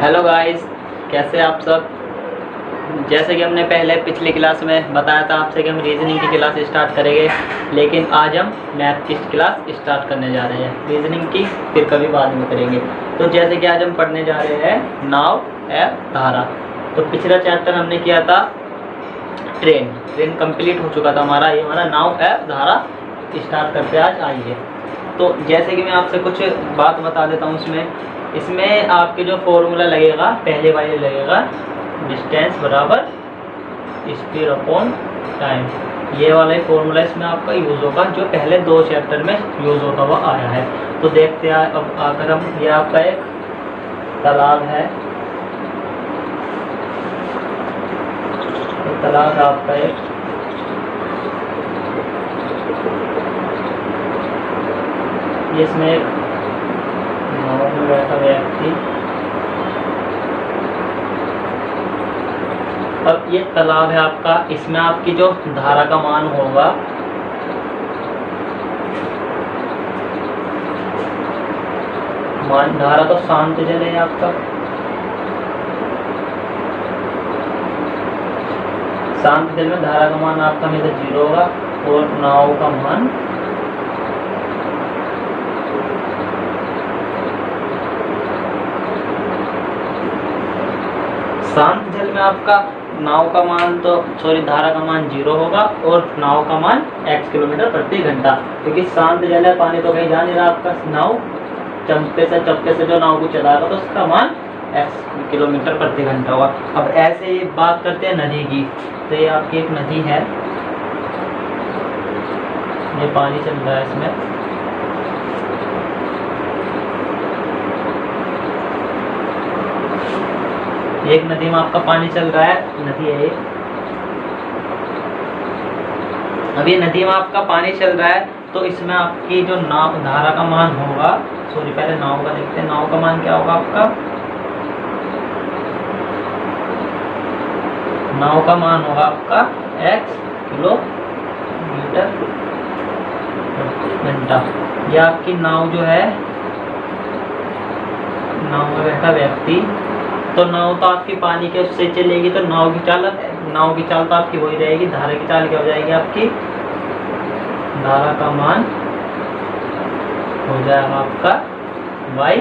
Hello guys, कैसे आप सब। जैसे कि हमने पहले पिछली क्लास में बताया था आपसे कि हम रीजनिंग की क्लास स्टार्ट करेंगे, लेकिन आज हम मैथ की क्लास स्टार्ट करने जा रहे हैं। रीजनिंग की फिर कभी बाद में करेंगे। तो जैसे कि आज हम पढ़ने जा रहे हैं नाव एवं धारा। तो पिछला चैप्टर हमने किया था ट्रेन कंप्लीट हो चुका था हमारा। ये हमारा नाव एवं धारा स्टार्ट करते आज आइए। तो जैसे कि मैं आपसे कुछ बात बता देता हूँ इसमें आपके जो फॉर्मूला लगेगा, पहले वाले लगेगा डिस्टेंस बराबर स्पीड अपॉन टाइम। ये वाला ही फॉर्मूला इसमें आपका यूज़ होगा, जो पहले 2 चैप्टर में यूज़ होता हुआ आया है। तो देखते हैं अब अगर हम, ये आपका एक तालाब है, तो तालाब है आपका एक, इसमें एक नाव में बैठा व्यक्ति। अब ये तालाब है आपका, इसमें आपकी जो धारा का मान होगा धारा तो शांत जल है आपका, शांत जल में धारा का मान आपका हमेशा 0 होगा और नाव का मान शांत जल में आपका नाव का मान धारा का मान 0 होगा और नाव का मान x किलोमीटर प्रति घंटा, क्योंकि शांत जल है, पानी तो कहीं जा नहीं रहा आपका। नाव चप्पे से जो नाव को चलाएगा तो उसका मान x किलोमीटर प्रति घंटा होगा। अब ऐसे ही बात करते हैं नदी की। तो ये आपकी एक नदी है, ये पानी चल रहा है इसमें। एक नदी में आपका पानी चल रहा है, नदी है ये। अब ये नदी में आपका पानी चल रहा है, तो इसमें आपकी जो नाव धारा का मान होगा, पहले नाव का देखते हैं। नाव का मान क्या होगा आपका, नाव का मान होगा आपका x किलोमीटर घंटा। यह आपकी नाव जो है, नाव में बैठा व्यक्ति, तो नाव तो आपकी पानी के उससे चलेगी, तो नाव की चाल तो आपकी वही रहेगी। धारा की चाल क्या हो जाएगी आपकी, धारा का मान हो जाएगा आपका y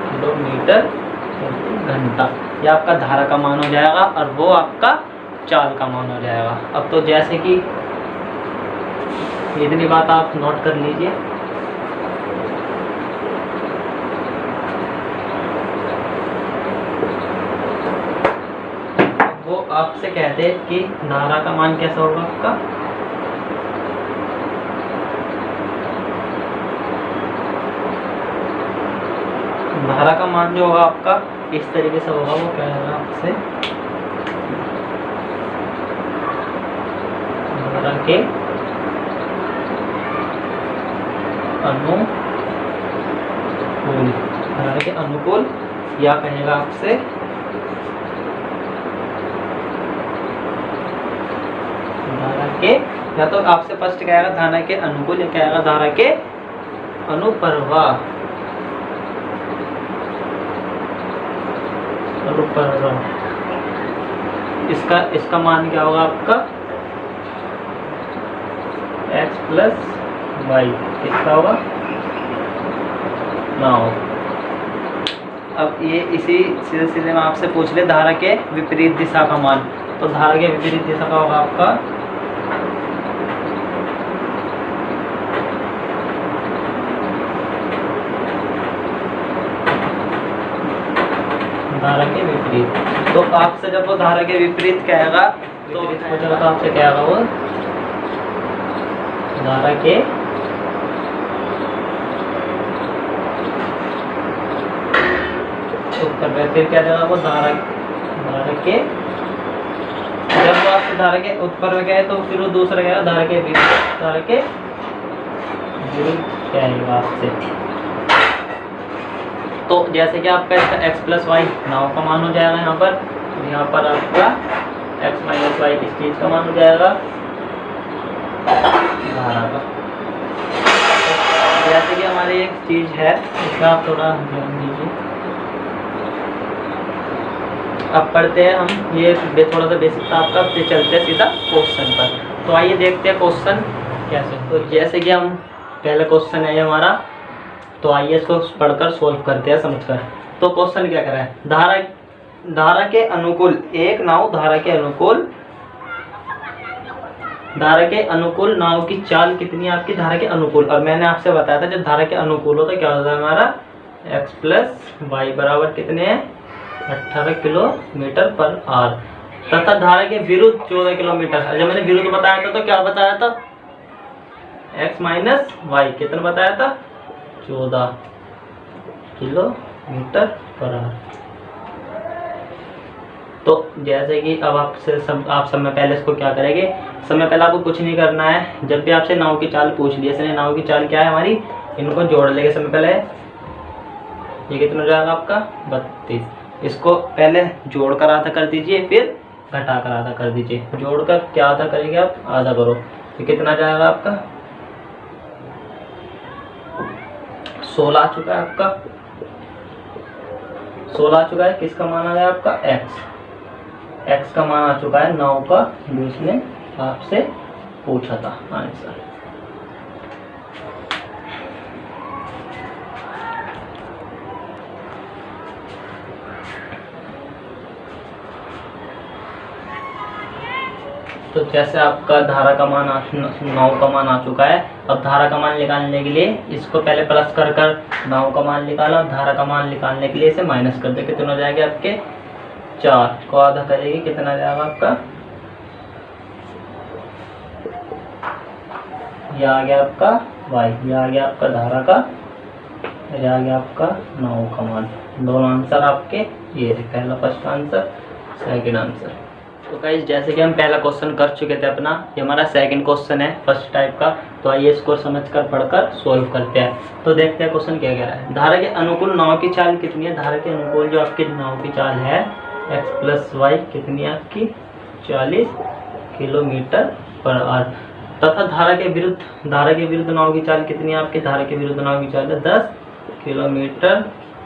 किलोमीटर घंटा। ये आपका धारा का मान हो जाएगा और वो आपका चाल का मान हो जाएगा। अब तो जैसे कि इतनी बात आप नोट कर लीजिए। वो आपसे कहते हैं कि धारा का मान कैसा होगा आपका, धारा का मान जो होगा आपका इस तरीके से होगा। वो कहेगा आपसे धारा के अनुकूल, या कहेगा आपसे धारा के, या तो आपसे फर्स्ट कहेगा धारा के अनुकूल, या कहेगा धारा के अनुप्रवाह। इसका मान क्या होगा आपका x प्लस वाई, इसका होगा नाव। अब ये इसी सिलसिले में आपसे पूछ ले धारा के विपरीत दिशा का मान। तो धारा के विपरीत दिशा का होगा आपका धारा के विपरीत। तो आपसे जब वो धारा के विपरीत कहेगा तो आपसे क्या होगा, वो धारा के उत्तर। फिर क्या देगा वो धारा के, जब वो आपसे धारा के उत्तर में कहे तो फिर वो दूसरा कहेगा धारा के विरुद्ध कहेगा आपसे। तो जैसे कि आपका इसका x प्लस वाई नाव का मान हो जाएगा यहाँ पर आपका x माइनस वाई किस चीज़ का मान हो जाएगा, धारा का। जैसे कि हमारी एक चीज़ है, इसका आप थोड़ा ध्यान दीजिए। अब पढ़ते हैं हम, ये थोड़ा सा बेसिक था आपका, फिर चलते हैं सीधा क्वेश्चन पर। तो आइए देखते हैं क्वेश्चन कैसे। तो जैसे कि हम पहला क्वेश्चन है ये हमारा, तो आइए इसको पढ़कर सोल्व करते हैं समझकर। तो क्वेश्चन क्या करा है, धारा के अनुकूल एक नाव, धारा के अनुकूल नाव की चाल कितनी है आपकी, धारा के अनुकूल। और मैंने आपसे बताया था जब धारा के अनुकूल होता है क्या होता है हमारा, x प्लस वाई बराबर कितने हैं 18 किलोमीटर पर आवर, तथा धारा के विरुद्ध 14 किलोमीटर। जब मैंने विरुद्ध बताया था तो क्या बताया था, x माइनस वाई, कितना बताया था 14 किलोमीटर पर आवर। तो जैसे कि अब आप समय पहले इसको क्या करेंगे, समय पहले आपको कुछ नहीं करना है। जब भी आपसे नाव की चाल पूछ ली, इसने नाव की चाल क्या है हमारी, इनको जोड़ लेंगे समय पहले। ये कितना हो जाएगा आपका 32, इसको पहले जोड़ कर आधा कर दीजिए, फिर घटा कर आधा कर दीजिए। जोड़कर क्या आधा करेंगे आप, आधा करो, तो कितना जाएगा आपका 16 आ चुका है आपका, 16 आ चुका है। किसका मान आ गया आपका x का मान आ चुका है नाव का, जो इसने आपसे पूछा था आंसर। तो जैसे आपका धारा का मान नाव का मान आ चुका है। अब धारा का मान निकालने के लिए इसको पहले प्लस कर कर नाव का मान निकाला, अब धारा का मान निकालने के लिए इसे माइनस कर दे। कितना हो जाएगा आपके 4 को आधा करेगी, कितना जाएगा आपका, ये आ गया आपका y, ये आ गया आपका धारा का, ये आ गया आपका नाव का मान। दोनों आंसर आपके ये थे, पहला फर्स्ट आंसर, सेकंड आंसर। तो गाइस जैसे कि हम पहला क्वेश्चन कर चुके थे अपना, ये हमारा सेकंड क्वेश्चन है फर्स्ट टाइप का। तो आइए इसको समझकर पढ़कर सोल्व करते हैं। तो देखते हैं क्वेश्चन क्या कह रहा है, धारा के अनुकूल नाव की चाल कितनी है। धारा के अनुकूल जो आपकी नाव की चाल है x प्लस वाई कितनी है आपकी 40 किलोमीटर पर आवर, तथा धारा के विरुद्ध नाव की चाल कितनी है आपकी, धारा के विरुद्ध नाव की चाल है 10 किलोमीटर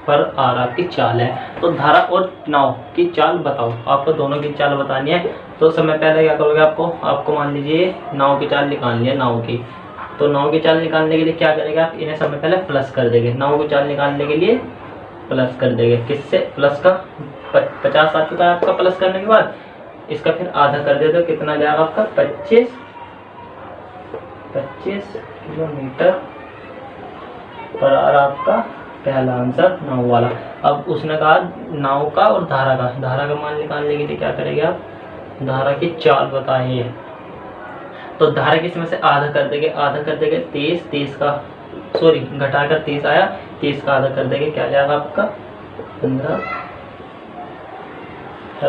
पर आवर आपकी चाल है। तो धारा और नाव की चाल बताओ, आपको दोनों की चाल बतानी है। तो समय पहले क्या करोगे, आपको मान लीजिए नाव की चाल निकालनी है, नाव की। तो नाव की चाल निकालने के लिए क्या करेंगे आप, इन्हें समय पहले प्लस कर देंगे। नाव की चाल निकालने के लिए प्लस कर देंगे, किससे, प्लस का 50 आ चुका है आपका, प्लस करने के बाद इसका फिर आधा कर दे, तो कितना जाएगा आपका 25 किलोमीटर पर आवर आपका पहला आंसर नाव वाला। अब उसने कहा नाव का और धारा का मान निकालने के लिए क्या करेंगे आप, धारा की चाल बताइए। तो धारा की इसमें से आधा कर देंगे 30 का सॉरी घटाकर 30 आया, 30 का आधा कर देंगे, क्या जाएगा आपका 15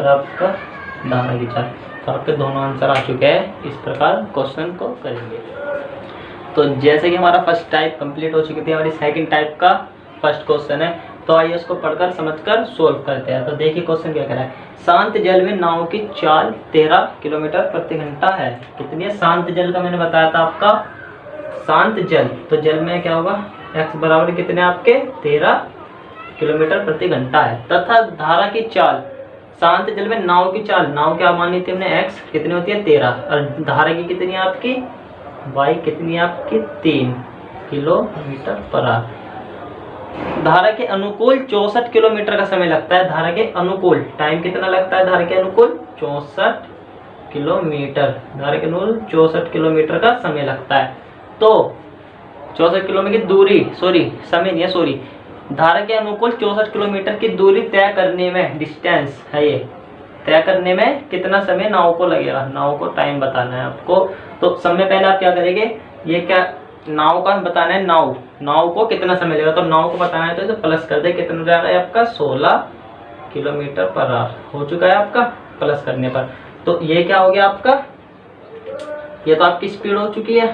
आपका धारा की चाल। तो आपके दोनों आंसर आ चुके हैं। इस प्रकार क्वेश्चन को करेंगे। तो जैसे कि हमारा फर्स्ट टाइप कंप्लीट हो चुकी थी, हमारी सेकंड टाइप का फर्स्ट क्वेश्चन है। तो आइए उसको पढ़कर समझकर सोल्व करते हैं। तो देखिए क्वेश्चन क्या कह रहा है, शांत जल में नाव की चाल 13 किलोमीटर प्रति घंटा है। कितनी है शांत जल का, मैंने बताया था आपका शांत जल। तो जल में क्या होगा, x बराबर कितने आपके 13 किलोमीटर प्रति घंटा है, तथा धारा की चाल, शांत जल में नाव की चाल, नाव क्या मानी थी हमने x कितनी होती है 13, और धारा की कितनी है आपकी y कितनी है आपकी 3 किलोमीटर पर आवर। धारा के अनुकूल 64 किलोमीटर का समय लगता है। धारा के अनुकूल टाइम कितना लगता है, धारा के अनुकूल 64 किलोमीटर, धारा के अनुकूल 64 किलोमीटर का समय लगता है। तो 64 किलोमीटर की दूरी, समय नहीं है, धारा के अनुकूल 64 किलोमीटर की दूरी तय करने में, डिस्टेंस है ये, तय करने में कितना समय नाव को लगेगा, नाव को टाइम बताना है आपको। तो समय पहले आप क्या करेंगे, ये क्या नाव का बताना है, नाव को कितना समय लगेगा। तो नाव को बताना है तो इसे प्लस कर दे, कितना हो जाएगा आपका 16 किलोमीटर पर आवर हो चुका है आपका प्लस करने पर। तो ये क्या हो गया आपका, ये तो आपकी स्पीड हो चुकी है,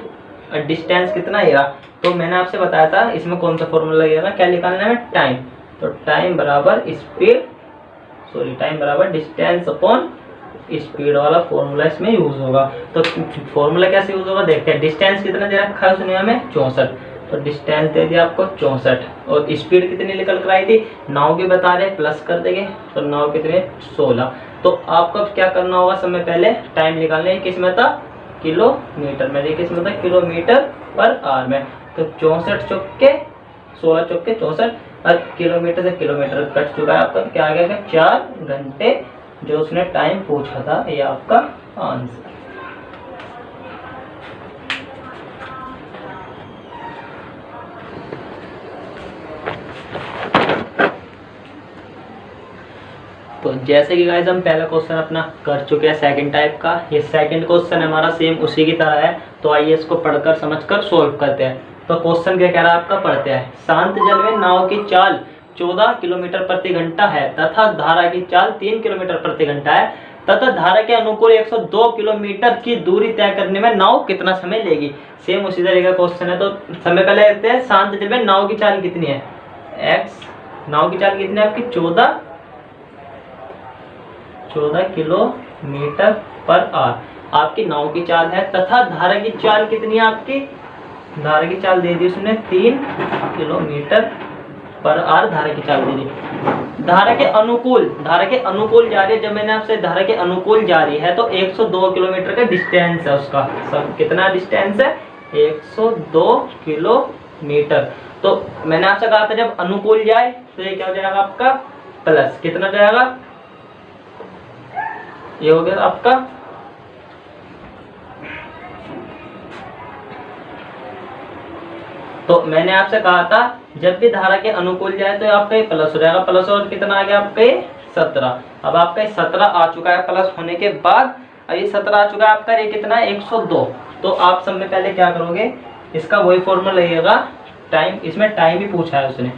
और डिस्टेंस कितना है। तो मैंने आपसे बताया था इसमें कौन सा फॉर्मूला लगेगा, क्या निकालना है, टाइम। तो टाइम बराबर टाइम बराबर डिस्टेंस अपॉन स्पीड वाला फॉर्मूला इसमें यूज होगा। तो फॉर्मूला कैसे यूज होगा देखते हैं। डिस्टेंस कितना दे रखा है उसने हमें 64, तो डिस्टेंस दे दिया आपको 64 और स्पीड कितनी निकल कर आई थी, नाव की बता रहे, प्लस कर देंगे तो नाव कितने 16। तो आपको अब क्या करना होगा, समय पहले टाइम निकालने किस में था, किलोमीटर में, ये किस में था, किलोमीटर पर आवर में। तो 64 चौके 16 चौके 64 और किलोमीटर से किलोमीटर कट चुका है आपका, क्या आ गया 4 घंटे जो उसने टाइम पूछा था, ये आपका आंसर। तो जैसे कि गाइस हम पहला क्वेश्चन अपना कर चुके हैं सेकंड टाइप का, ये सेकंड क्वेश्चन हमारा सेम उसी की तरह है। तो आइए इसको पढ़कर समझकर सॉल्व करते हैं। तो क्वेश्चन क्या कह रहा है आपका, पढ़ते हैं। शांत जल में नाव की चाल 14 किलोमीटर प्रति घंटा है तथा धारा की चाल 3 किलोमीटर प्रति घंटा है तथा धारा के अनुकूल 102 किलोमीटर की दूरी तय करने में नाव कितना समय लेगी। सेम उसी तरह का क्वेश्चन है। तो समय पहले देखते हैं, शांत जल में नाव की चाल कितनी है, एक्स, नाव की चाल कितनी है आपकी 14 किलोमीटर पर आवर आपकी नाव की चाल है तथा धारा की चाल कितनी है आपकी, धारा की चाल दे दी उसने 3 किलोमीटर पर आवर धारा की चाल दे दी। धारा के अनुकूल जा रही है, जब मैंने आपसे धारा के अनुकूल जा रही है तो 102 किलोमीटर का डिस्टेंस है उसका, सब कितना डिस्टेंस है 102 किलोमीटर। तो मैंने आपसे कहा था जब अनुकूल जाए तो ये क्या हो जाएगा आपका प्लस, कितना जाएगा, ये हो गया आपका तो मैंने आपसे कहा था जब भी धारा के अनुकूल जाए तो आपका ये प्लस हो जाएगा, प्लस और कितना आ गया आपका ये 17। अब आपका ये 17 आ चुका है प्लस होने के बाद, अब ये 17 आ चुका है आपका, ये कितना है 102। तो आप सब में पहले क्या करोगे, इसका वही फॉर्मूला लगेगा टाइम, इसमें टाइम भी पूछा है उसने।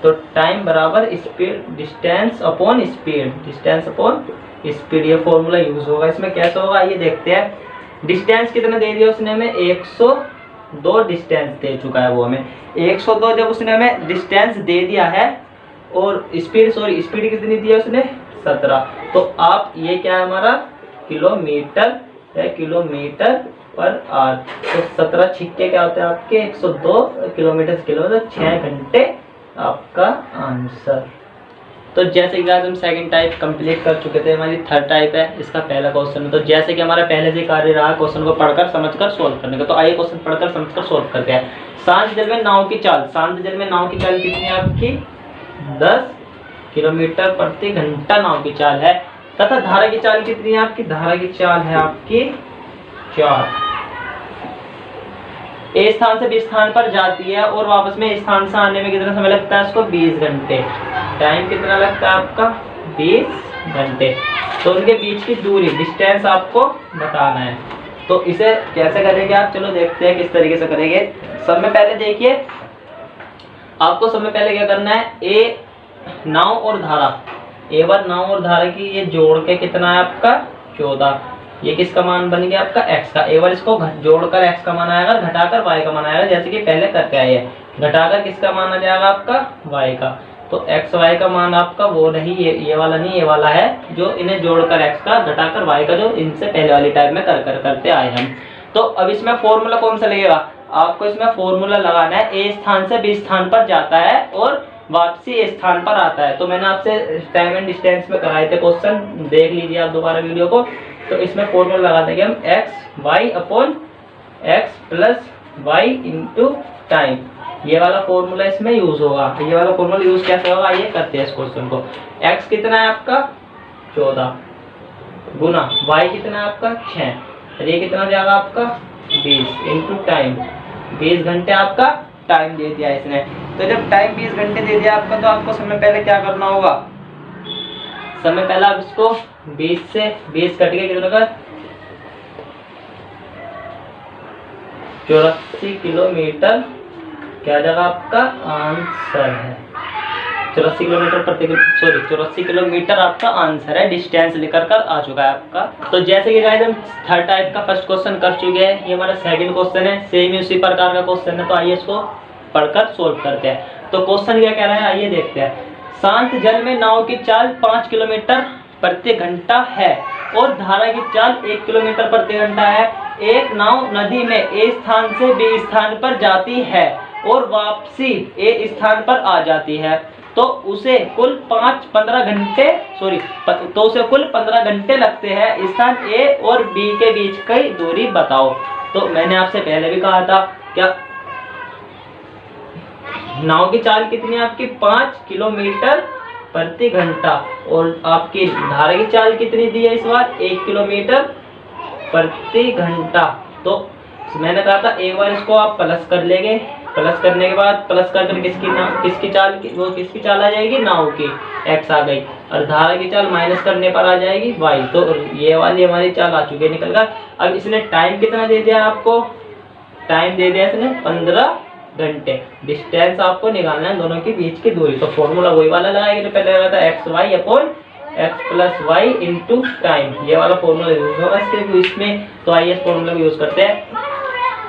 तो टाइम बराबर speed, distance upon speed, distance upon speed, ये फॉर्मूला यूज होगा। इसमें कैसे होगा ये देखते हैं। डिस्टेंस कितना दे दिया उसने हमें, 102 डिस्टेंस दे चुका है वो हमें। 102 जब उसने हमें डिस्टेंस दे दिया है और स्पीड स्पीड कितनी दी है उसने 17। तो आप ये क्या है हमारा किलोमीटर है, किलोमीटर पर आवर। तो 17 छिक्के क्या होते हैं आपके 102 किलोमीटर से किलोमीटर, 6 घंटे आपका आंसर। तो जैसे कि आज हम सेकंड टाइप कंप्लीट कर चुके थे, हमारी थर्ड टाइप है, इसका पहला क्वेश्चन है। तो जैसे कि हमारा पहले से कार्य रहा क्वेश्चन को पढ़कर समझकर सोल्व करने का, तो आइए क्वेश्चन पढ़कर समझकर सोल्व करते हैं। शांत जल में नाव की चाल, शांत जल में नाव की चाल कितनी है आपकी 10 किलोमीटर प्रति घंटा नाव की चाल है तथा धारा की चाल कितनी है आपकी, धारा की चाल है आपकी 4। ए स्थान से बी स्थान पर जाती है और वापस में स्थान से आने में कितना समय लगता है उसको 20 घंटे। टाइम कितना लगता है आपका 20 घंटे। तो उनके बीच की दूरी, डिस्टेंस आपको बताना है। तो इसे कैसे करेंगे आप, चलो देखते हैं किस तरीके से करेंगे। सब में पहले देखिए, आपको सब में पहले क्या करना है, ए नाव और धारा, A1 नाव और धारा की ये जोड़ के कितना है आपका 14। ये किसका मान बन गया आपका x का। A1 इसको जोड़कर x का मान आएगा, घटाकर y का मान आएगा, जैसे कि पहले करके आए हैं। घटाकर किसका मान आ जाएगा आपका y का। तो x y का मान आपका वो नहीं, ये वाला नहीं, ये वाला है जो इन्हें जोड़कर x का घटाकर y का, जो इनसे पहले वाली टाइप में करते आए हम। तो अब इसमें फॉर्मूला कौन सा लगेगा, आपको इसमें फॉर्मूला लगाना है। ए स्थान से बी स्थान पर जाता है और वापसी ए स्थान पर आता है। तो मैंने आपसे टाइम एंड डिस्टेंस में कराए थे क्वेश्चन, देख लीजिए आप दोबारा वीडियो को। तो इसमें फॉर्मूला लगा देंगे हम X Y upon X plus Y into time. ये वाला फॉर्मूला इसमें यूज होगा। ये वाला फॉर्मूला यूज कैसे होगा, ये करते हैं इस क्वेश्चन को। एक्स कितना है आपका 14 गुना वाई कितना है आपका 6, ये कितना जाएगा आपका 20 इंटू टाइम। 20 घंटे आपका टाइम दे दिया इसने। तो जब टाइम 20 घंटे दे दिया आपका, तो आपको समय पहले क्या करना होगा, समय पहले आप इसको 20 से 20 कट के कितना का 84 किलोमीटर क्या जगह आपका आंसर है। 84 किलोमीटर प्रति 84 किलोमीटर आपका आंसर है। डिस्टेंस लेकर कर आ चुका है आपका। तो जैसे कि गाइस हम थर्ड टाइप का फर्स्ट क्वेश्चन कर चुके हैं, ये हमारा सेकंड क्वेश्चन है, सेम ही उसी प्रकार का क्वेश्चन है। तो आइए इसको पढ़कर सोल्व करते हैं। तो क्वेश्चन क्या कह रहा है, आइए देखते हैं। शांत जल में नाव की चाल 5 किलोमीटर प्रति घंटा है और धारा की चाल 1 किलोमीटर प्रति घंटा है। एक नाव नदी में ए स्थान से बी स्थान पर जाती है और वापसी ए स्थान पर आ जाती है तो उसे कुल 15 घंटे लगते हैं स्थान ए और बी के बीच की दूरी बताओ। तो मैंने आपसे पहले भी कहा था क्या नाव की चाल कितनी है आपकी 5 किलोमीटर प्रति घंटा और आपकी धारा की चाल कितनी दी है इस बार 1 किलोमीटर प्रति घंटा। तो मैंने कहा था एक बार इसको आप प्लस कर लेंगे, प्लस करने के बाद प्लस कर किसकी चाल आ जाएगी नाव की x आ गई और धारा की चाल माइनस करने पर आ जाएगी y। तो ये वाली हमारी चाल आ चुकी है निकल कर। अब इसने टाइम कितना दे दिया आपको, टाइम दे दिया इसने 15 घंटे। डिस्टेंस आपको निकालना है दोनों के बीच की दूरी। तो फॉर्मूला वही वाला लगाएंगे पहले लगा था xy upon x plus Y into time, ये वाला फॉर्मूला यूज होगा इसमें। तो आइए इस फॉर्मूला को यूज करते हैं।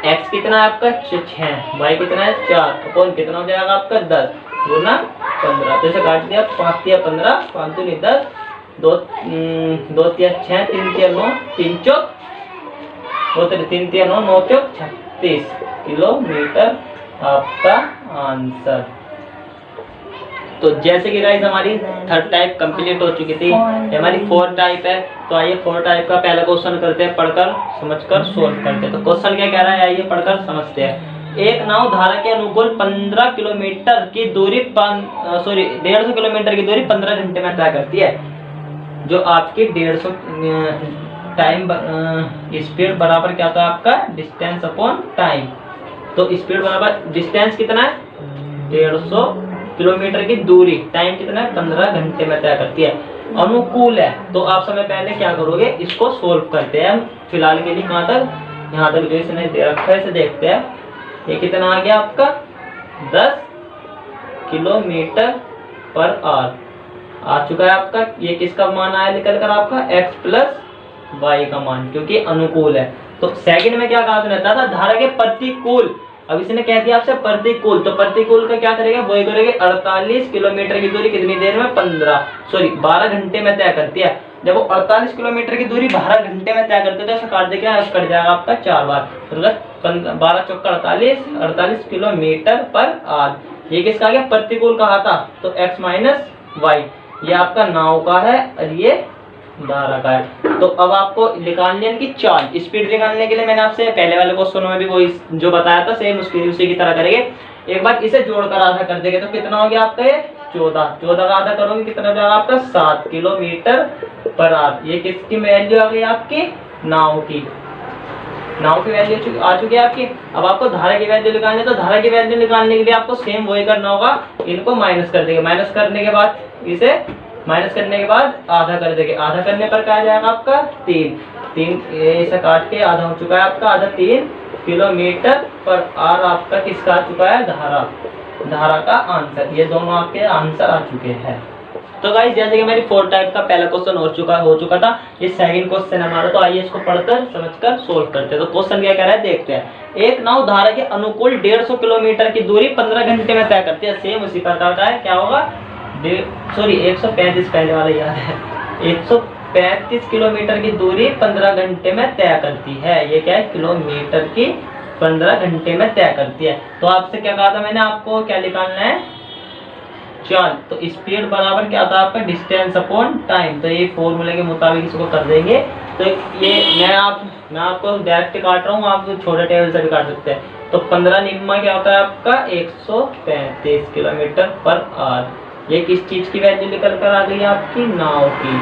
x कितना है आपका 6, y कितना है 4 अपॉन कितना हो जाएगा आपका 10 गुना 15। तो इसे काट दिया 5 या 15 5 दूनी 10 2 3 6 3 3 9 3 चौक 3 3 9 9 चौक 36 किलोमीटर आपका आंसर। तो जैसे कि गाइस हमारी थर्ड टाइप कंप्लीट हो चुकी थी, हमारी फोर्थ टाइप है। तो आइए फोर्थ टाइप का पहला क्वेश्चन करते हैं, पढ़कर समझकर सोल्व करते हैं। तो क्वेश्चन क्या कह रहा है आइए पढ़कर समझते हैं। एक नाव धारा के अनुकूल 15 किलोमीटर की दूरी 150 किलोमीटर की दूरी 15 घंटे में तय करती है। जो आपकी 150 टाइम स्पीड बराबर क्या होता है आपका डिस्टेंस अपॉन टाइम। तो स्पीड बराबर डिस्टेंस कितना है 150 किलोमीटर की दूरी, टाइम कितना है 15 घंटे में तय करती है। अनुकूल है तो आप समय पहले क्या करोगे इसको सोल्व करते हैं। हम फिलहाल के लिए कहाँ तक यहाँ तक जो इसने दे रखा है इसे देखते हैं। ये कितना आ गया आपका 10 किलोमीटर पर आवर आ चुका है आपका। ये किसका मान आया निकल कर आपका x प्लस वाई का मान, क्योंकि अनुकूल है। तो सेकंड में क्या कहा रहता था धारा के प्रतिकूल। अब इसने कह दिया आपसे प्रतिकूल, तो प्रतिकूल का क्या करेगा वही करेंगे 48 किलोमीटर की दूरी कितनी देर में 12 घंटे में तय करती है। जब वो 48 किलोमीटर की दूरी 12 घंटे में तय करते तो काट देगा कट जाएगा आपका 4 बार, 12 चौका 48 किलोमीटर पर आवर। ये किसका आ गया प्रतिकूल कहा था तो x माइनस वाई, ये आपका नाव का है और ये धारा का है। तो अब आपको निकालनी है इनकी चाल। स्पीड निकालने के लिए मैंने आपसे पहले वाले क्वेश्चन में भी वही जो बताया था सेम उसी की तरह करेंगे। एक बार इसे जोड़कर आधा कर देंगे तो कितना हो गया आपका ये 14 का आधा करोगे कितना हो जाएगा आपका 7 किलोमीटर पर आवर। ये किसकी वैल्यू आ गई आपकी नाव की वैल्यू आ चुकी है आपकी। अब आपको धारा की वैल्यू निकालनी है, तो धारा की वैल्यू निकालने के लिए आपको सेम वही करना होगा, इनको माइनस कर देंगे। माइनस करने के बाद आधा कर देंगे। आधा करने पर क्या आ जाएगा आपका 3 ऐसे काट के आधा हो चुका है आपका, आधा 3 किलोमीटर पर आवर आपका किसका आ चुका है धारा का आंसर। ये दोनों आपके आंसर आ चुके हैं। तो गाइस जैसे कि मेरी 4 टाइप का पहला क्वेश्चन हो चुका था, ये सेकंड क्वेश्चन हमारा। तो आइए इसको पढ़कर समझकर सोल्व करते हैं। तो क्वेश्चन क्या कह रहा है देखते हैं। एक नाव धारा के अनुकूल 150 किलोमीटर की दूरी 15 घंटे में तय करती है। सेम उसी प्रकार का है, क्या होगा 135 पहले वाला याद है। 135 किलोमीटर की दूरी 15 घंटे में तय करती है। ये क्या है किलोमीटर की 15 घंटे में तय करती है। तो आपसे क्या कहा था मैंने, आपको क्या निकालना है चाल। तो स्पीड बराबर क्या था आपका डिस्टेंस अपॉन टाइम। तो ये फॉर्मूले के मुताबिक इसको कर देंगे। तो ये मैं आपको डायरेक्ट काट रहा हूँ, आप छोटे टेबल से भी काट सकते हैं। तो 15 निम्मा क्या होता है आपका 135 किलोमीटर पर आवर। ये किस चीज की वैल्यू निकल कर आ गई आपकी नाव की।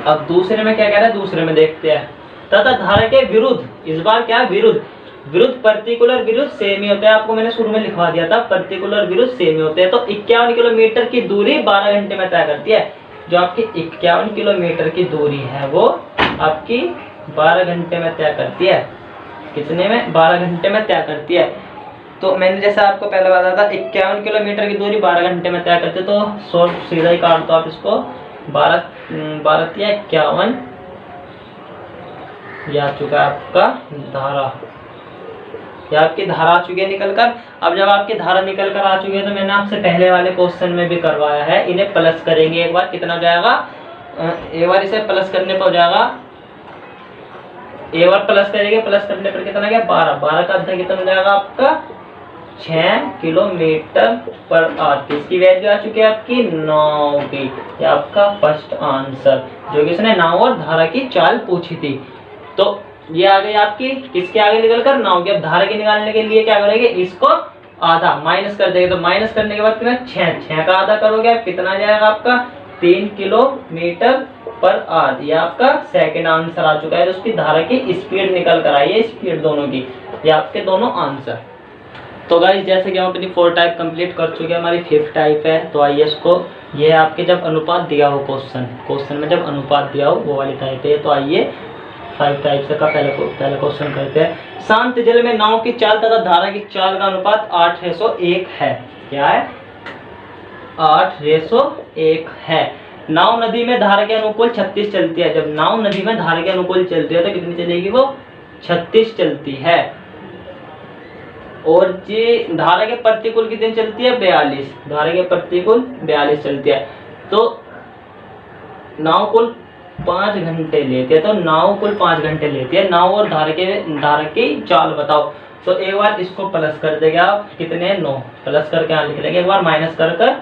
अब दूसरे में क्या कह रहा है, दूसरे में देखते हैं। तथा धारा के विरुद्ध, इस बार क्या विरुद्ध पर्टिकुलर विरुद्ध सेम ही होता है। आपको मैंने शुरू में लिखवा दिया था पर्टिकुलर विरुद्ध सेम ही होते हैं। तो 51 किलोमीटर की दूरी 12 घंटे में तय करती है। जो आपकी 51 किलोमीटर की दूरी है वो आपकी 12 घंटे में तय करती है। कितने में 12 घंटे में तय करती है। तो मैंने जैसा आपको पहले बताया था 51 किलोमीटर की दूरी 12 घंटे में तय करते। तो सोल्व सीधा ही काट दो आप इसको 12 या 51 ये आ चुका है आपका धारा। ये आपकी धारा आ चुकी है निकल कर। अब जब आपकी धारा निकल कर आ चुकी है तो मैंने आपसे पहले वाले क्वेश्चन में भी करवाया है, इन्हें प्लस करेंगे एक बार। कितना हो जाएगा एक बार इसे प्लस करने पर हो जाएगा, एक बार प्लस करेंगे, प्लस करने पर कितना गया 12 का आधा कितना हो जाएगा आपका 6 किलोमीटर पर आवर। इसकी वैल्यू आ चुकी है आपकी 9 की। ये आपका फर्स्ट आंसर, जो कि इसने नाव और धारा की चाल पूछी थी। तो ये आ गई आपकी किसके आगे निकल कर, नाव की। अब धारा की निकालने के लिए क्या करेंगे, इसको आधा माइनस कर देंगे। तो माइनस करने के बाद कितना, 6 का आधा करोगे कितना जाएगा आपका 3 किलोमीटर पर आवर। ये आपका सेकंड आंसर आ चुका है। तो उसकी धारा की स्पीड निकल कर आई है, स्पीड दोनों की। ये आपके दोनों आंसर। तो गाइस जैसे कि हम अपनी 4 टाइप कंप्लीट कर चुके हैं, हमारी 5th टाइप है। तो आइए इसको, ये है आपके जब अनुपात दिया हो, क्वेश्चन में जब अनुपात दिया हो वो वाली टाइप है। तो आइए 5 टाइप से का पहला क्वेश्चन करते हैं। शांत जल में नाव की चाल तथा धारा की चाल का अनुपात 8:1 है। क्या है, 8:1 है। नाव नदी में धारा के अनुकूल 36 चलती है। जब नाव नदी में धारा के अनुकूल चलती है तो कितनी चलेगी, वो 36 चलती है। और जी धारा के प्रतिकूल कितनी चलती है, 42। धारा के प्रतिकूल 42 चलती है। तो नाव कुल 5 घंटे लेती है। तो नाव कुल 5 घंटे लेती है। नाव और धारा की चाल बताओ। तो एक बार इसको प्लस कर देंगे आप, कितने 9 प्लस करके यहाँ लिख लेंगे। एक बार माइनस कर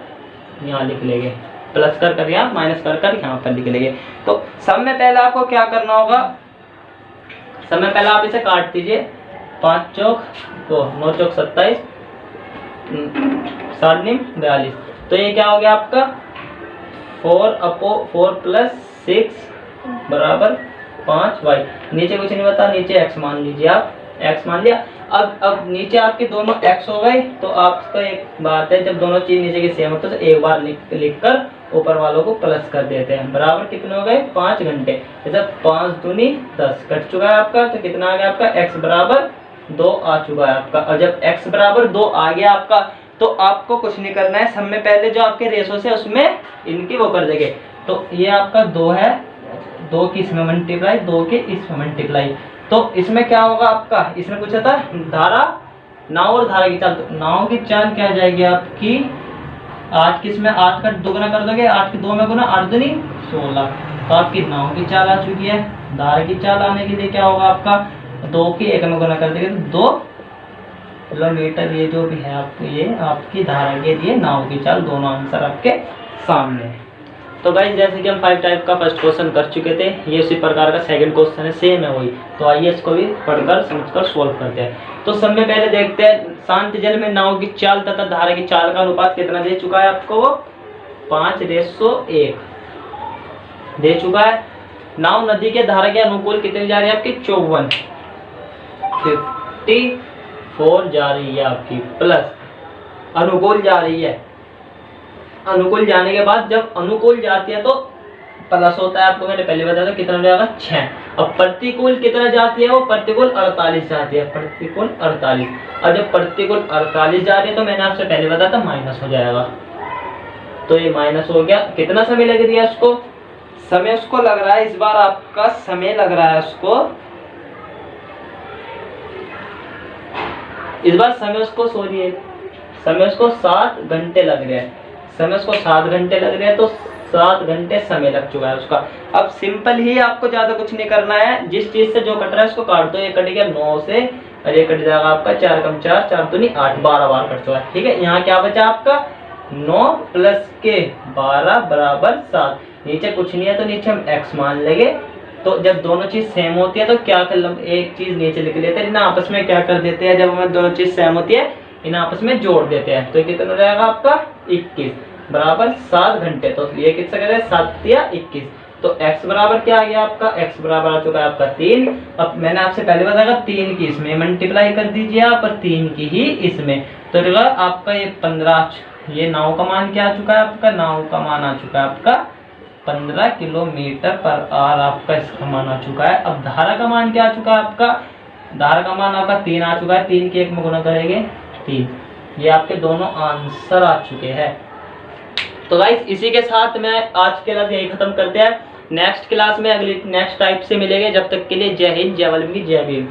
यहाँ लिख लेंगे, प्लस कर यहाँ माइनस कर यहाँ पर लिख लेंगे। तो सब में पहले आपको क्या करना होगा, सब में पहले आप इसे काट दीजिए। 5 चौक 2, 9 चौक 27, 7 नीम 42। तो ये क्या हो गया आपका 4 + 6 बराबर 5y। नीचे कुछ नहीं बता, नीचे x मान लीजिए आप, x मान लिया। अब नीचे आपके दोनों x हो गए। तो आपका एक बात है, जब दोनों चीज नीचे की सेम होती है तो एक बार लिख कर ऊपर वालों को प्लस कर देते हैं। बराबर कितने हो गए, 5 घंटे। जैसे 5 दूनी 10 कट चुका है आपका। तो कितना आ गया आपका, x बराबर 2 आ चुका है आपका। और जब x बराबर 2 आ गया आपका, तो आपको कुछ नहीं करना है। सब में पहले जो आपके रेशो से उसमें इनकी वो कर देंगे। तो ये आपका 2 है, 2 की इसमें मल्टीप्लाई, 2 के इसमें मल्टीप्लाई। तो इसमें क्या होगा आपका, इसमें पूछा था धारा, नाव और धारा की चाल। तो नाव की चाल क्या जाएगी आपकी 8 की इसमें 8 का दुगना कर दोगे, 8 के 2 में गुना, 8 दूनी 16। तो आपकी नाव की चाल आ चुकी है। धारा की चाल आने के लिए क्या होगा आपका, 2 की 1 में गुना कर देंगे तो 2 किलोमीटर। ये जो भी है आपको, ये आपकी धारा के लिए नाव की चाल। दोनों आंसर आपके सामने है। तो गाइस जैसे कि हम 5 टाइप का फर्स्ट क्वेश्चन कर चुके थे, ये उसी प्रकार का सेकंड क्वेश्चन है, सेम है वही। तो आइए इसको भी पढ़कर समझकर सोल्व करते हैं। तो सब में पहले देखते हैं, शांत जल में नाव की चाल तथा धारा की चाल का अनुपात कितना दे चुका है आपको, वो 5:1 दे चुका है। नाव नदी के धारा के अनुकूल कितनी जा रही है आपकी, 54 जा रही है आपकी, प्लस अनुकूल जा रही है। अनुकूल जाने के बाद जब अनुकूल जाती है तो प्लस होता है, आपको मैंने पहले बताया था। कितना जाएगा, 6। अब प्रतिकूल कितना जाती है, वो प्रतिकूल 48 जाती है, प्रतिकूल 48। और जब प्रतिकूल 48 जा रही है तो मैंने आपसे पहले बताया था माइनस हो जाएगा। तो ये माइनस हो गया। कितना समय लग रही है उसको, समय उसको लग रहा है, इस बार आपका समय लग रहा है उसको, इस बार समय उसको समय उसको 7 घंटे लग रहे हैं। समय उसको 7 घंटे लग रहे हैं। तो 7 घंटे समय लग चुका है उसका। अब सिंपल ही, आपको ज्यादा कुछ नहीं करना है। जिस चीज से जो कट रहा है उसको काट दो। ये कट गया 9 से, और ये कट जाएगा आपका 4 कम 4, 4 दूनी 8, 12 बार कट चुका है। ठीक है, यहाँ क्या बचा आपका 9 + के 12 बराबर 7। नीचे कुछ नहीं है तो नीचे हम x मान लेंगे। तो जब दोनों चीज सेम होती है तो क्या कर, एक चीज नीचे लिख लेते हैं, आपस में क्या कर देते हैं, जब हमें दोनों चीज सेम होती है इन्हें आपस में जोड़ देते हैं। तो कितना रहेगा आपका 21 बराबर 7 घंटे। तो ये कितना करें, 7 या 21। तो x बराबर क्या आ गया आपका, x बराबर आ चुका है आपका 3। अब मैंने आपसे पहले बताया 3 की इसमें मल्टीप्लाई कर दीजिए आप, और 3 की ही इसमें। तो आपका ये 15, ये नाव का मान क्या आ चुका है आपका, नाव का मान आ चुका है आपका 15 किलोमीटर पर आवर। आपका इसका मान आ चुका है। अब धारा का मान क्या आ चुका है आपका, धारा का मान आपका 3 आ चुका है। 3 के 1 में गुना करेंगे 3। ये आपके दोनों आंसर आ चुके हैं। तो गाइस इसी के साथ मैं आज के क्लास यही खत्म करते हैं। नेक्स्ट क्लास में अगली नेक्स्ट टाइप से मिलेंगे। जब तक के लिए जय हिंद, जय वल्लभी, जय भीम।